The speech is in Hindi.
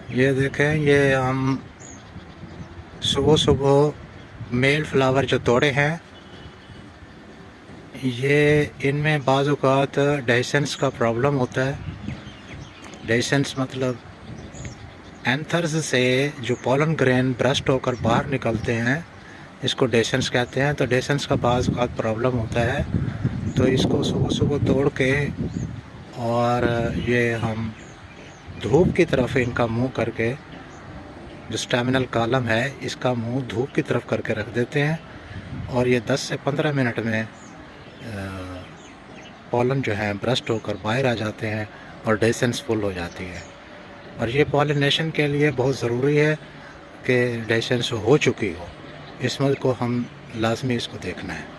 ये देखें, ये हम सुबह सुबह मेल फ्लावर जो तोड़े हैं, ये इनमें बाज़ औक़ात डेhiscence का प्रॉब्लम होता है। डेhiscence मतलब एंथर्स से जो पॉलन ग्रेन ब्रस्ट होकर बाहर निकलते हैं, इसको डेhiscence कहते हैं। तो डेhiscence का बाज़ औक़ात प्रॉब्लम होता है, तो इसको सुबह सुबह तोड़ के और ये हम धूप की तरफ इनका मुंह करके, जो स्टैमिनल कॉलम है इसका मुंह धूप की तरफ करके रख देते हैं, और ये 10 से 15 मिनट में पॉलन जो है ब्रस्ट होकर बाहर आ जाते हैं और डेhiscence फुल हो जाती है। और ये पॉलिनेशन के लिए बहुत ज़रूरी है कि डेhiscence हो चुकी हो, इसमें को हम लाजमी इसको देखना है।